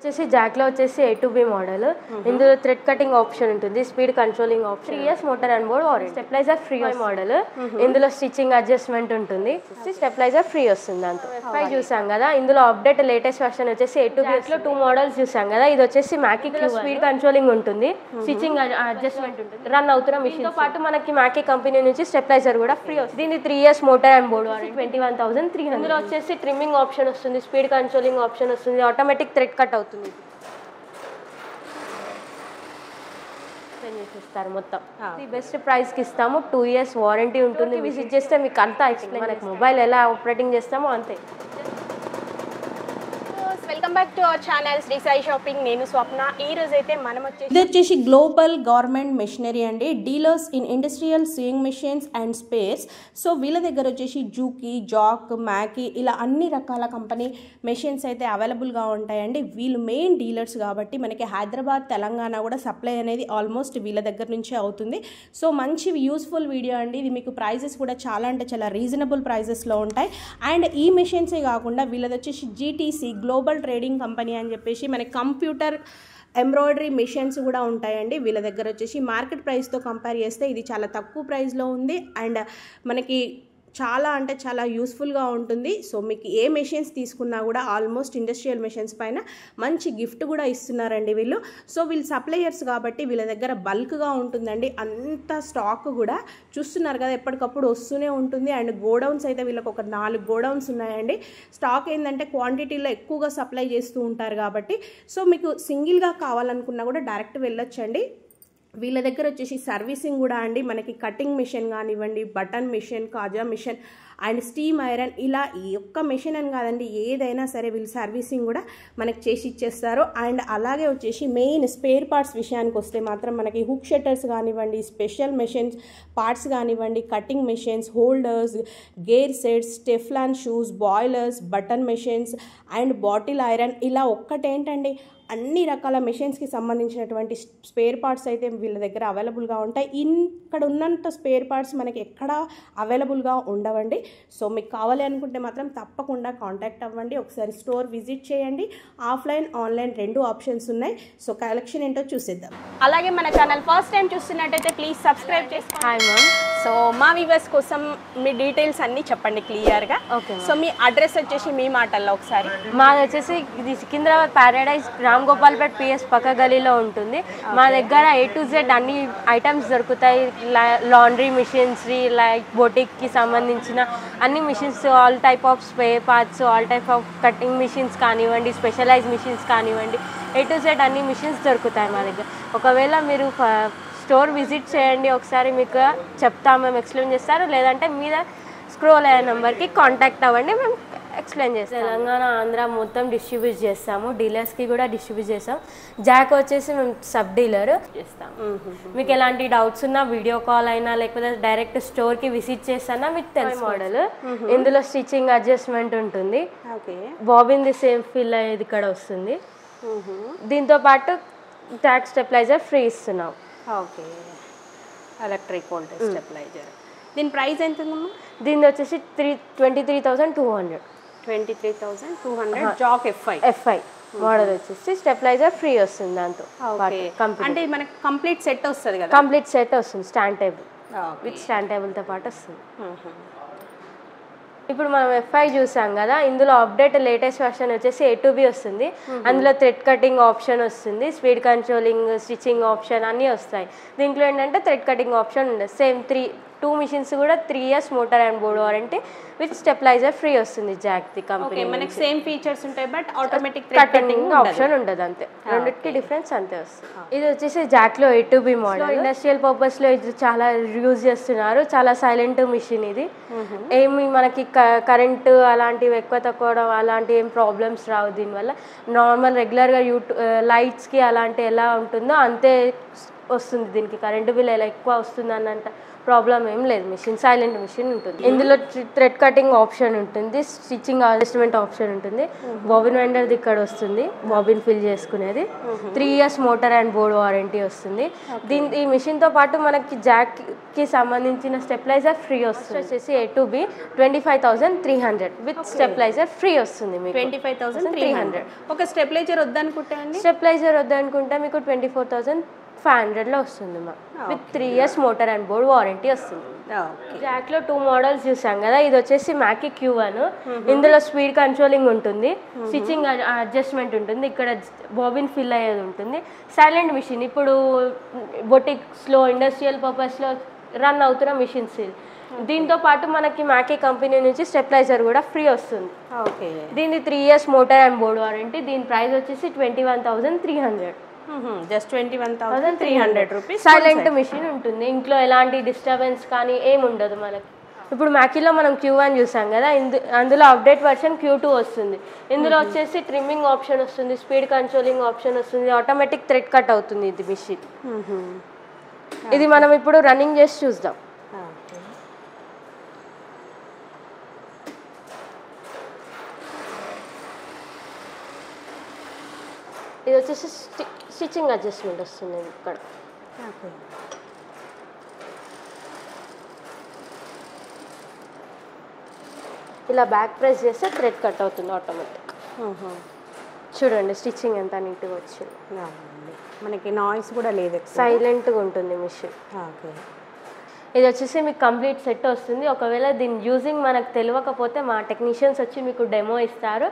వచ్చేసి జాక్లో వచ్చేసి A2B model. ఇందులో థ్రెడ్ కటింగ్ ఆప్షన్ ఉంటుంది, speed controlling option, 3 years motor and board warranty, stabiliser free model. ఇందులో stitching adjustment ఉంటుంది, స్టెబిలైజర్ ఫ్రీ వస్తుంది. దాంతో F5 చూసాం కదా, ఇందులో అప్డేట్ లేటెస్ట్ వర్షన్ వచ్చేసి A2B లో 2 మోడల్స్ చూసాం కదా. ఇది వచ్చేసి మ్యాకీ స్పీడ్ కంట్రోలింగ్ ఉంటుంది, స్టిచ్చింగ్ అడ్జస్ట్మెంట్ ఉంటుంది, రన్ అవుతున్న మిషన్ తో పాటు మనకి మ్యాకీ కంపెనీ నుంచి స్టెబిలైజర్ కూడా ఫ్రీ వస్తుంది. దీని 3 years motor and board warranty 21,300. ఇందులో వచ్చేసి ట్రిమ్మింగ్ ఆప్షన్ వస్తుంది, స్పీడ్ కంట్రోలింగ్ ఆప్షన్ వస్తుంది, ఆటోమేటిక్ థ్రెడ్ కట్ అవుతుంది. చేసిస్తారు మొత్తం. బెస్ట్ ప్రైస్ కి ఇస్తాము, 2 years వారంటీ ఉంటుంది. విజిట్ చేస్తే మీకు అంతా ఎక్స్ప్లెయిన్, మనకి మొబైల్ ఎలా ఆపరేటింగ్ చేస్తామో అంతే. Welcome back to our channel Shri Sai shopping. నేను స్వప్న. ఈ రోజు అయితే మనం ఇది వచ్చేసి గ్లోబల్ గవర్నమెంట్ మెషినరీ అండి, dealers in industrial sewing machines and spares. So వీళ్ళ దగ్గర వచ్చేసి జూకీ, జాక్, మ్యాకీ ఇలా అన్ని రకాల కంపెనీ మెషిన్స్ అయితే అవైలబుల్గా ఉంటాయండి. వీళ్ళు మెయిన్ డీలర్స్ కాబట్టి మనకి హైదరాబాద్, తెలంగాణ కూడా సప్లై అనేది ఆల్మోస్ట్ వీళ్ళ దగ్గర నుంచే అవుతుంది. సో మంచి యూస్ఫుల్ వీడియో అండి ఇది. మీకు ప్రైజెస్ కూడా చాలా అంటే చాలా రీజనబుల్ ప్రైజెస్లో ఉంటాయి. అండ్ ఈ మెషిన్సే కాకుండా వీళ్ళది వచ్చేసి జీటీసీ గ్లోబల్ ట్రేడింగ్ కంపెనీ అని చెప్పేసి మనకి కంప్యూటర్ ఎంబ్రాయిడరీ మిషన్స్ కూడా ఉంటాయండి. వీళ్ళ దగ్గర వచ్చేసి మార్కెట్ ప్రైస్తో కంపేర్ చేస్తే ఇది చాలా తక్కువ ప్రైస్లో ఉంది. అండ్ మనకి చాలా అంటే చాలా యూస్ఫుల్గా ఉంటుంది. సో మీకు ఏ మెషిన్స్ తీసుకున్నా కూడా ఆల్మోస్ట్ ఇండస్ట్రియల్ మెషిన్స్ పైన మంచి గిఫ్ట్ కూడా ఇస్తున్నారండి వీళ్ళు. సో వీళ్ళు సప్లయర్స్ కాబట్టి వీళ్ళ దగ్గర బల్క్గా ఉంటుందండి. అంత స్టాక్ కూడా చూస్తున్నారు కదా, ఎప్పటికప్పుడు వస్తూనే ఉంటుంది. అండ్ గోడౌన్స్ అయితే వీళ్ళకి ఒక 4 గోడౌన్స్ ఉన్నాయండి. స్టాక్ ఏంటంటే క్వాంటిటీలో ఎక్కువగా సప్లై చేస్తూ ఉంటారు కాబట్టి సో మీకు సింగిల్గా కావాలనుకున్నా కూడా డైరెక్ట్ వెళ్ళొచ్చండి. వీళ్ళ దగ్గర వచ్చేసి సర్వీసింగ్ కూడా అండి, మనకి కటింగ్ మిషన్ కానివ్వండి, బటన్ మిషన్, కాజా మిషన్ అండ్ స్టీమ్ ఐరన్ ఇలా ఈ ఒక్క మిషన్ అని కాదండి, ఏదైనా సరే వీళ్ళు సర్వీసింగ్ కూడా మనకి చేసి ఇచ్చేస్తారు. అండ్ అలాగే వచ్చేసి మెయిన్ స్పేర్ పార్ట్స్ విషయానికి వస్తే మాత్రం మనకి హుక్ షట్టర్స్ కానివ్వండి, స్పెషల్ మెషిన్స్ పార్ట్స్ కానివ్వండి, cutting machines, holders, gear sets, Teflon shoes, boilers, button machines and bottle iron ఇలా ఒక్కటేంటండి అన్ని రకాల మెషిన్స్కి సంబంధించినటువంటి స్పేర్ పార్ట్స్ అయితే వీళ్ళ దగ్గర అవైలబుల్గా ఉంటాయి. ఇక్కడ ఉన్నంత స్పేర్ పార్ట్స్ మనకి ఎక్కడా అవైలబుల్గా ఉండవండి. సో మీకు కావాలి అనుకుంటే మాత్రం తప్పకుండా కాంటాక్ట్ అవ్వండి. ఒకసారి స్టోర్ విజిట్ చేయండి. ఆఫ్లైన్, ఆన్లైన్ 2 ఆప్షన్స్ ఉన్నాయి. సో కలెక్షన్ ఏంటో చూసేద్దాం. అలాగే మన ఛానల్ ఫస్ట్ టైం చూస్తున్నట్టయితే ప్లీజ్ సబ్స్క్రైబ్ చేసుకోండి. Hi ma'am. సో మా వ్యూవర్స్ కోసం మీ డీటెయిల్స్ అన్నీ చెప్పండి క్లియర్గా. ఓకే. సో మీ అడ్రస్ వచ్చేసి మీ మాటల్లో ఒకసారి. మాది వచ్చేసి ఇది సికింద్రాబాద్ ప్యారడైజ్ రామ్ గోపాల్పేట్ PS పక్క గలీలో ఉంటుంది. మా దగ్గర A to Z అన్ని ఐటమ్స్ దొరుకుతాయి. లాండ్రీ మిషన్స్, లైక్ బొటిక్కి సంబంధించిన అన్ని machines, all type of spare parts, all type of cutting machines కానివ్వండి, స్పెషలైజ్ మిషన్స్ కానివ్వండి, A to Z అన్ని మిషన్స్ దొరుకుతాయి మా దగ్గర. ఒకవేళ మీరు స్టోర్ విజిట్ చేయండి, ఒకసారి మీకు చెప్తాము, మేము ఎక్స్ప్లెయిన్ చేస్తారు. లేదంటే మీద స్క్రోల్ అయ్యే నెంబర్కి కాంటాక్ట్ అవ్వండి, మేము ఎక్స్ప్లెయిన్ చేస్తాం. తెలంగాణ, ఆంధ్ర మొత్తం డిస్ట్రిబ్యూట్ చేస్తాము, డీలర్స్కి కూడా డిస్ట్రిబ్యూట్ చేస్తాం. జాక్ వచ్చేసి మేము సబ్ డీలర్ చేస్తాం. మీకు ఎలాంటి డౌట్స్ ఉన్నా వీడియో కాల్ అయినా లేకపోతే డైరెక్ట్ స్టోర్కి విజిట్ చేస్తానా మీకు తెలుసు. మోడల్ ఇందులో స్టిచ్చింగ్ అడ్జస్ట్మెంట్ ఉంటుంది, బాబిన్ ది సేమ్ ఫిల్ అయ్యేది ఇక్కడ వస్తుంది. దీంతో పాటు జాక్ స్టెబిలైజర్ ఫ్రీ ఇస్తున్నాం. Okay, electric voltage stabiliser. దీని ప్రైస్ ఎంత ఉందమ్మా? దీని వచ్చేసి 23,200. 23,200 జాక్ F5 మోడల్ వచ్చేసి స్టెబిలైజర్ ఫ్రీ వస్తుంది దాంతో. అంటే మనకి కంప్లీట్ సెట్ వస్తుంది కదా? కంప్లీట్ సెట్ వస్తుంది, స్టాండ్ టేబుల్ విత్ స్టాండ్ టేబుల్తో పాటు వస్తుంది. ఇప్పుడు మనం F5 చూసాం కదా, ఇందులో అప్డేట్ లేటెస్ట్ వర్షన్ వచ్చేసి A2B వస్తుంది. అందులో థ్రెడ్ కటింగ్ ఆప్షన్ వస్తుంది, స్పీడ్ కంట్రోలింగ్, స్టిచ్చింగ్ ఆప్షన్ అన్నీ వస్తాయి. దీంట్లో ఏంటంటే థ్రెడ్ కటింగ్ ఆప్షన్ ఉండదు. సేమ్ 2 మిషన్స్ కూడా 3 years motor and board warranty with stabiliser free వస్తుంది. జాక్ ది కంపెనీ మనకి సేమ్ ఫీచర్స్ ఉంటాయి, బట్ ఆటోమేటిక్ కటింగ్ ఆప్షన్ ఉండదు అంతే. రెండింటికి డిఫరెన్స్ అంతే వస్తుంది. ఇది వచ్చేసి జాక్లో A2B మోడల్. ఇండస్ట్రియల్ పర్పస్ లో ఇది చాలా యూజ్ చేస్తున్నారు, చాలా సైలెంట్ మిషన్ ఇది. ఏమి మనకి కరెంటు అలాంటివి ఎక్కువ తక్కువ అలాంటి ఏం ప్రాబ్లమ్స్ రావు దీనివల్ల. నార్మల్ రెగ్యులర్గా లైట్స్కి అలాంటి ఎలా ఉంటుందో అంతే వస్తుంది. దీనికి కరెంటు బిల్ ఎలా ఎక్కువ వస్తుంది అన్నంత ప్రాబ్లం ఏం లేదు. మిషన్ సైలెంట్ మిషన్ ఉంటుంది. ఇందులో థ్రెడ్ కటింగ్ ఆప్షన్ ఉంటుంది, స్టిచ్చింగ్ అడ్జస్ట్మెంట్ ఆప్షన్ ఉంటుంది, బాబిన్ వెండర్ది ఇక్కడ వస్తుంది, బాబిన్ ఫిల్ చేసుకునేది, 3 years motor and board warranty వస్తుంది. ఈ మిషన్తో పాటు మనకి జాక్కి సంబంధించిన స్టెప్లైజర్ ఫ్రీ వస్తుంది. వచ్చేసి A to B 25,300 with stabiliser free వస్తుంది మీకు. 25,300. ఒక స్టెప్లైజర్ వద్దనుకుంటే అండి, స్టెప్లైజర్ వద్దనుకుంటే మీకు 24,500లో వస్తుంది మా with 3 years motor and board warranty వస్తుంది. జాక్లో 2 మోడల్స్ చూసాం కదా, ఇది వచ్చేసి మ్యాకీ Q1. ఇందులో స్పీడ్ కంట్రోలింగ్ ఉంటుంది, స్టిచ్చింగ్ అడ్జస్ట్మెంట్ ఉంటుంది, ఇక్కడ బాబిన్ ఫిల్ అయ్యేది ఉంటుంది, సైలెంట్ మిషన్. ఇప్పుడు బొటిక్స్లో ఇండస్ట్రియల్ పర్పస్లో రన్ అవుతున్న మిషన్స్. దీంతో పాటు మనకి మ్యాకీ కంపెనీ నుంచి స్టెప్లైజర్ కూడా ఫ్రీ వస్తుంది. ఓకే, దీని 3 years motor and board warranty. దీని ప్రైస్ వచ్చేసి 21,300. Just 21,300 rupees. సైలెంట్ మిషన్ ఉంటుంది, ఇంట్లో ఎలాంటి డిస్టర్బెన్స్ కానీ ఏమి ఉండదు మనకి. ఇప్పుడు మ్యాకీలో మనం Q1 చూసాం కదా, అందులో అప్డేట్ వర్షన్ Q2 వస్తుంది. ఇందులో వచ్చేసి ట్రిమ్మింగ్ ఆప్షన్ వస్తుంది, స్పీడ్ కంట్రోలింగ్ ఆప్షన్ వస్తుంది, ఆటోమేటిక్ థ్రెడ్ కట్ అవుతుంది ఇది మిషన్. ఇది మనం ఇప్పుడు రన్నింగ్ చేసి చూద్దాం. ఇది వచ్చేసి స్టిచ్చింగ్ అడ్జస్ట్మెంట్ వస్తుంది ఇక్కడ. ఇలా బ్యాక్ ప్రెస్ చేస్తే థ్రెడ్ కట్ అవుతుంది ఆటోమేటిక్. చూడండి స్టిచ్చింగ్ ఎంత నీట్గా వచ్చింది, మనకి నాయిస్ కూడా లేదు, సైలెంట్గా ఉంటుంది మిషన్. ఓకే, ఇది వచ్చేసి మీకు కంప్లీట్ సెట్ వస్తుంది. ఒకవేళ దీని యూజింగ్ మనకు తెలియకపోతే మా టెక్నీషియన్స్ వచ్చి మీకు డెమో ఇస్తారు.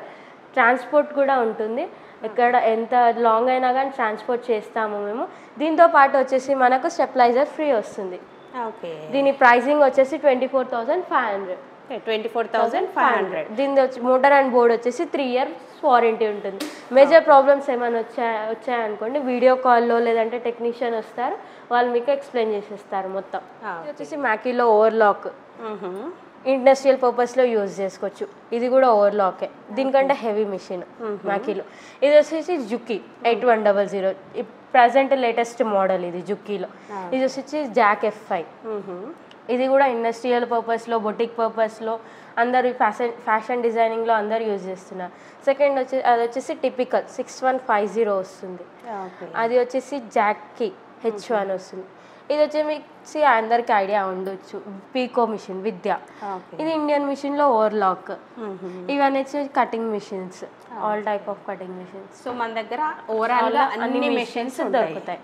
ట్రాన్స్పోర్ట్ కూడా ఉంటుంది, ఎక్కడ ఎంత లాంగ్ అయినా కానీ ట్రాన్స్పోర్ట్ చేస్తాము మేము. దీంతో పాటు వచ్చేసి మనకు స్టెప్లైజర్ ఫ్రీ వస్తుంది. ఓకే, దీని ప్రైసింగ్ వచ్చేసి 24,500. 24,500. దీని వచ్చి మోటార్ అండ్ బోర్డ్ వచ్చేసి 3 years వారంటీ ఉంటుంది. మేజర్ ప్రాబ్లమ్స్ ఏమైనా వచ్చాయనుకోండి, వీడియో కాల్లో లేదంటే టెక్నీషియన్ వస్తారు, వాళ్ళు మీకు ఎక్స్ప్లెయిన్ చేసేస్తారు మొత్తం. ఇది వచ్చేసి మ్యాకీలో ఓవర్లాక్, ఇండస్ట్రియల్ పర్పస్లో యూజ్ చేసుకోవచ్చు. ఇది కూడా ఓవర్లాకే, దీనికంటే హెవీ మిషన్ మ్యాకీలో. ఇది వచ్చేసి జుకీ 8100, ప్రజెంట్ లేటెస్ట్ మోడల్ ఇది జుకీలో. ఇది వచ్చేసి జాక్ F5. ఇది కూడా ఇండస్ట్రియల్ పర్పస్లో, బొటిక్ పర్పస్లో అందరు ఫ్యాషన్ డిజైనింగ్లో అందరు యూజ్ చేస్తున్నారు. సెకండ్ అది వచ్చేసి టిపికల్ 6150 వస్తుంది. అది వచ్చేసి జాక్కి H1 వస్తుంది. ఇది వచ్చేసి అందరికి ఐడియా ఉండొచ్చు, పీకో మిషన్ విద్య. ఇది ఇండియన్ మిషన్లో ఓవర్లాక్. ఇవన్నీ వచ్చి cutting machines, all type of cutting machines. So మన దగ్గర ఓవరాల్ అన్ని మిషన్స్ దొరుకుతాయి.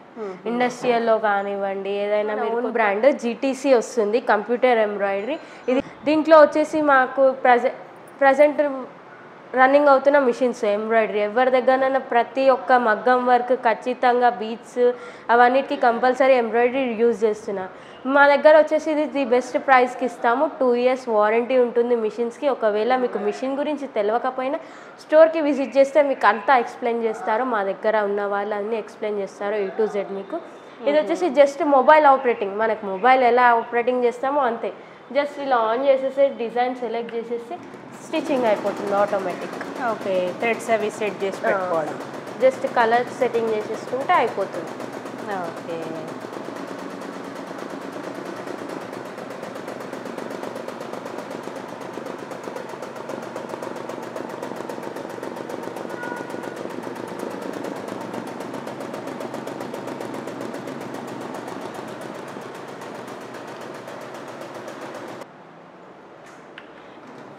ఇండస్ట్రియల్లో కానివ్వండి, ఏదైనా ఓన్ బ్రాండ్ GTC వస్తుంది, కంప్యూటర్ ఎంబ్రాయిడరీ. ఇది దీంట్లో వచ్చేసి మాకు ప్రజెంట్ రన్నింగ్ అవుతున్న మిషన్స్ ఎంబ్రాయిడరీ. ఎవరి దగ్గరనైనా ప్రతి ఒక్క మగ్గం వర్క్ ఖచ్చితంగా బీట్స్ అవన్నిటికీ కంపల్సరీ ఎంబ్రాయిడరీ యూజ్ చేస్తున్నారు. మా దగ్గర వచ్చేసి ఇది ది బెస్ట్ ప్రైస్కి ఇస్తాము. 2 years వారంటీ ఉంటుంది మిషన్స్కి. ఒకవేళ మీకు మిషన్ గురించి తెలియకపోయినా స్టోర్కి విజిట్ చేస్తే మీకు అంతా ఎక్స్ప్లెయిన్ చేస్తారు. మా దగ్గర ఉన్న వాళ్ళు అన్నీ ఎక్స్ప్లెయిన్ చేస్తారు A to Z మీకు. ఇది వచ్చేసి జస్ట్ మొబైల్ ఆపరేటింగ్, మనకు మొబైల్ ఎలా ఆపరేటింగ్ చేస్తామో అంతే. జస్ట్ ఇలా ఆన్ చేసేసి డిజైన్ సెలెక్ట్ చేసేసి స్టిచ్చింగ్ అయిపోతుంది ఆటోమేటిక్. ఓకే, థ్రెడ్స్ అవి సెట్ చేసి పెట్టుకోవడం, జస్ట్ కలర్ సెట్టింగ్ చేసేసుకుంటే అయిపోతుంది. ఓకే,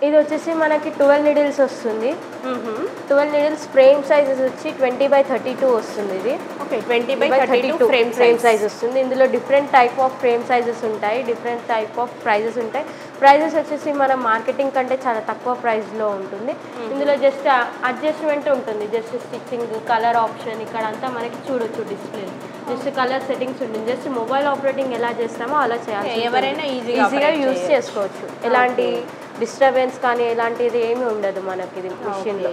ఇది వచ్చేసి మనకి 12 needles వస్తుంది. 12 needles ఫ్రేమ్ సైజెస్ వచ్చి 20/32 వస్తుంది. ఇది ఓకే, 20/32 ఫ్రేమ్ సైజ్ వస్తుంది. ఇందులో different type of frame sizes ఉంటాయి, డిఫరెంట్ టైప్ ఆఫ్ ప్రైజెస్ ఉంటాయి. ప్రైజెస్ వచ్చేసి మన మార్కెటింగ్ కంటే చాలా తక్కువ ప్రైస్లో ఉంటుంది. ఇందులో జస్ట్ అడ్జస్ట్మెంట్ ఉంటుంది, జస్ట్ స్టిచ్చింగ్, కలర్ ఆప్షన్ ఇక్కడ అంతా మనకి చూడొచ్చు డిస్ప్లే. జస్ట్ కలర్ సెట్టింగ్స్ ఉంటుంది. జస్ట్ మొబైల్ ఆపరేటింగ్ ఎలా చేస్తామో అలా చేయాలి, ఎవరైనా ఈజీగా యూజ్ చేసుకోవచ్చు. ఎలాంటి డిస్టర్బెన్స్ కానీ ఎలాంటిది ఏమీ ఉండదు మనకి ఇది మిషన్లో.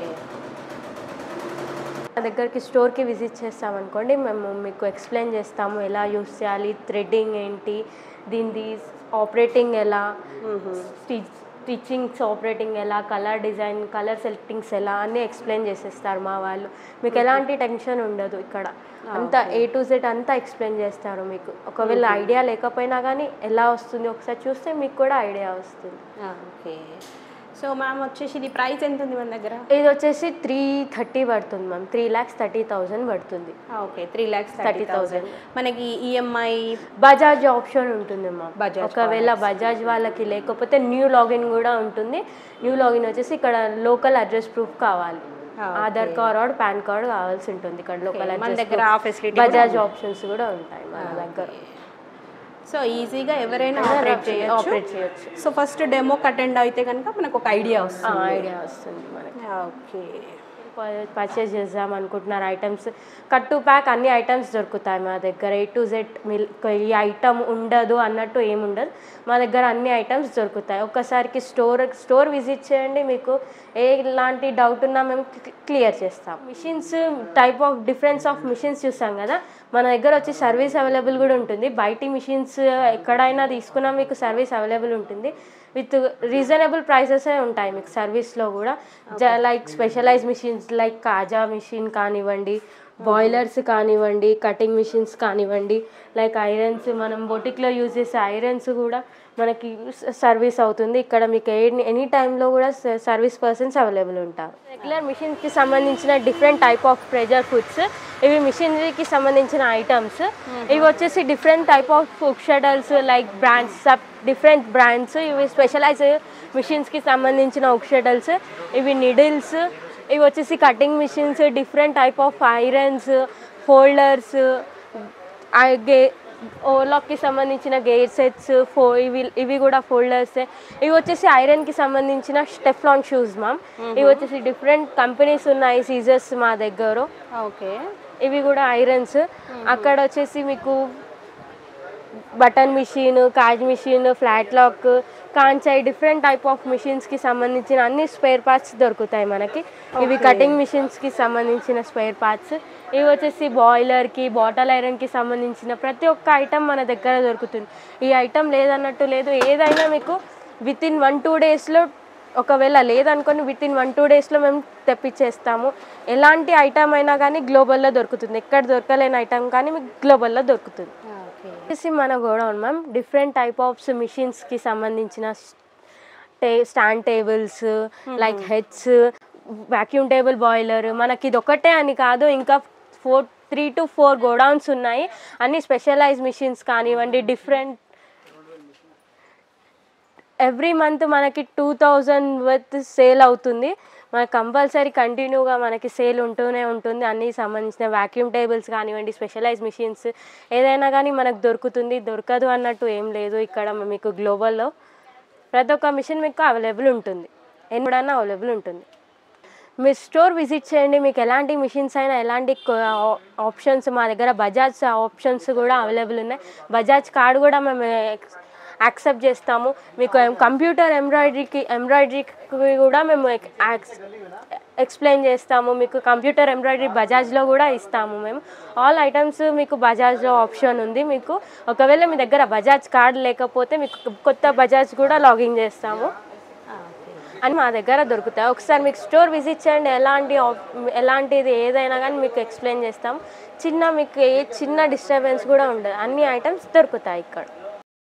మా దగ్గరికి స్టోర్కి విజిట్ చేస్తామనుకోండి, మేము మీకు ఎక్స్ప్లెయిన్ చేస్తాము ఎలా యూజ్ చేయాలి, థ్రెడ్డింగ్ ఏంటి, దీనిది ఆపరేటింగ్ ఎలా, స్టిచ్చింగ్స్ ఆపరేటింగ్ ఎలా, కలర్ డిజైన్, కలర్ సెలెక్టింగ్స్ ఎలా అన్నీ ఎక్స్ప్లెయిన్ చేసేస్తారు మా వాళ్ళు. మీకు ఎలాంటి టెన్షన్ ఉండదు ఇక్కడ. అంతా A to Z అంతా ఎక్స్ప్లెయిన్ చేస్తారు మీకు. ఒకవేళ ఐడియా లేకపోయినా కానీ ఎలా వస్తుంది ఒకసారి చూస్తే మీకు కూడా ఐడియా వస్తుంది. ఓకే. సో మ్యామ్ వచ్చేసి ఇది ప్రైస్ ఎంత ఉంది మన దగ్గర? ఇది వచ్చేసి 330 పడుతుంది మ్యామ్. 3,30,000 పడుతుంది. ఓకే, 3,30,000. మనకి ఈఎంఐ బజాజ్ ఆప్షన్ ఉంటుంది మ్యామ్. ఒకవేళ బజాజ్ వాళ్ళకి లేకపోతే న్యూ లాగిన్ కూడా ఉంటుంది. న్యూ లాగిన్ వచ్చేసి ఇక్కడ లోకల్ అడ్రస్ ప్రూఫ్ కావాలి, ఆధార్ కార్డ్, పాన్ కార్డ్ కావాల్సి ఉంటుంది ఇక్కడ. లోకల్ అడ్రస్ బజాజ్ ఆప్షన్స్ కూడా ఉంటాయి మన దగ్గర. సో ఈజీగా ఎవరైనా ఆపరేట్ చేయొచ్చు. సో ఫస్ట్ డెమోకి అటెండ్ అయితే కనుక మనకు ఒక ఐడియా వస్తుంది మనకి. ఓకే. పర్చేస్ చేద్దాం అనుకుంటున్నారు ఐటమ్స్, కట్ టు ప్యాక్ అన్ని ఐటమ్స్ దొరుకుతాయి మా దగ్గర. A to Z ఈ ఐటమ్ ఉండదు అన్నట్టు ఏముండదు, మా దగ్గర అన్ని ఐటమ్స్ దొరుకుతాయి. ఒక్కసారికి స్టోర్ విజిట్ చేయండి, మీకు ఎలాంటి డౌట్ ఉన్నా మేము క్లియర్ చేస్తాం. Machines type of difference of machines చూస్తాం కదా, మన దగ్గర వచ్చి సర్వీస్ అవైలబుల్ కూడా ఉంటుంది. బయటి మిషన్స్ ఎక్కడైనా తీసుకున్నా మీకు సర్వీస్ అవైలబుల్ ఉంటుంది. విత్ రీజనబుల్ ప్రైసెసే ఉంటాయి మీకు సర్వీస్లో కూడా. లైక్ స్పెషలైజ్ మిషన్స్ లైక్ కాజా మిషన్ కానివ్వండి, బాయిలర్స్ కానివ్వండి, కటింగ్ మిషన్స్ కానివ్వండి, లైక్ ఐరన్స్, మనం బొటిక్లో యూజ్ చేసే ఐరన్స్ కూడా మనకి సర్వీస్ అవుతుంది ఇక్కడ. మీకు ఎనీ టైంలో కూడా సర్వీస్ పర్సన్స్ అవైలబుల్ ఉంటారు. రెగ్యులర్ మిషన్కి సంబంధించిన different type of presser foots, ఇవి మిషనరీకి సంబంధించిన ఐటమ్స్. ఇవి వచ్చేసి different type of foot shuttles like brands, different brands. ఇవి స్పెషలైజ్ మిషన్స్కి సంబంధించిన ఉక్ షటల్స్. ఇవి నిడిల్స్, ఇవి వచ్చేసి cutting machines, different type of irons, folders, ఓలాక్కి సంబంధించిన గేర్ సెట్స్, ఇవి కూడా ఫోల్డర్స్. ఇవి వచ్చేసి ఐరన్కి సంబంధించిన స్టెఫ్లాన్ షూస్ మ్యామ్. ఇవి వచ్చేసి డిఫరెంట్ కంపెనీస్ ఉన్నాయి, సీజర్స్ మా దగ్గర. ఓకే. ఇవి కూడా ఐరన్స్. అక్కడ వచ్చేసి మీకు బటన్ మిషన్, కాజ్ మిషన్, ఫ్లాట్ లాక్, కాంచాయి, డిఫరెంట్ టైప్ ఆఫ్ మిషన్స్కి సంబంధించిన అన్ని స్పేర్ పార్ట్స్ దొరుకుతాయి మనకి. ఇవి కటింగ్ మిషన్స్కి సంబంధించిన స్పేర్ పార్ట్స్. ఇవి వచ్చేసి బాయిలర్కి, బాటిల్ ఐరన్కి సంబంధించిన ప్రతి ఒక్క ఐటమ్ మన దగ్గర దొరుకుతుంది. ఈ ఐటమ్ లేదన్నట్టు లేదు, ఏదైనా మీకు వితిన్ 1-2 డేస్లో, ఒకవేళ లేదనుకొని వితిన్ 1-2 డేస్లో మేము తెప్పించేస్తాము. ఎలాంటి ఐటమ్ అయినా కానీ గ్లోబల్లో దొరుకుతుంది. ఎక్కడ దొరకలేని ఐటమ్ కానీ మీకు గ్లోబల్లో దొరుకుతుంది. వచ్చేసి మన గోడౌన్ మ్యామ్ డిఫరెంట్ టైప్ ఆఫ్ మిషన్స్కి సంబంధించిన stand tables like heads, vacuum table, boiler, మనకి ఇది ఒకటే అని కాదు, ఇంకా 3 to 4 గోడౌన్స్ ఉన్నాయి. అన్ని స్పెషలైజ్ మిషన్స్ కానివ్వండి, డిఫరెంట్ ఎవ్రీ మంత్ మనకి 2,000 వర్త్ సేల్ అవుతుంది. మనకు కంపల్సరీ కంటిన్యూగా మనకి సేల్ ఉంటూనే ఉంటుంది. అన్నీ సంబంధించిన వ్యాక్యూమ్ టేబుల్స్ కానివ్వండి, స్పెషలైజ్ మిషన్స్ ఏదైనా కానీ మనకు దొరుకుతుంది. దొరకదు అన్నట్టు ఏం లేదు. ఇక్కడ మీకు గ్లోబల్లో ప్రతి ఒక్క మిషన్ మీకు అవైలబుల్ ఉంటుంది, ఎన్నడన్నా అవైలబుల్ ఉంటుంది. మీరు స్టోర్ విజిట్ చేయండి, మీకు ఎలాంటి మిషన్స్ అయినా ఎలాంటి ఆప్షన్స్ మా దగ్గర బజాజ్ ఆప్షన్స్ కూడా అవైలబుల్ ఉన్నాయి. బజాజ్ కార్డు కూడా మేము యాక్సెప్ట్ చేస్తాము. మీకు కంప్యూటర్ ఎంబ్రాయిడరీకి కూడా మేము ఎక్స్ప్లెయిన్ చేస్తాము. మీకు కంప్యూటర్ ఎంబ్రాయిడరీ బజాజ్లో కూడా ఇస్తాము మేము. ఆల్ ఐటమ్స్ మీకు బజాజ్లో ఆప్షన్ ఉంది. మీకు ఒకవేళ మీ దగ్గర బజాజ్ కార్డు లేకపోతే మీకు కొత్త బజాజ్ కూడా లాగిన్ చేస్తాము అని మా దగ్గర దొరుకుతాయి. ఒకసారి మీకు స్టోర్ విజిట్ చేయండి, ఎలాంటిది ఏదైనా కానీ మీకు ఎక్స్ప్లెయిన్ చేస్తాము. మీకు ఏ చిన్న డిస్టర్బెన్స్ కూడా ఉండదు, అన్ని ఐటమ్స్ దొరుకుతాయి ఇక్కడ.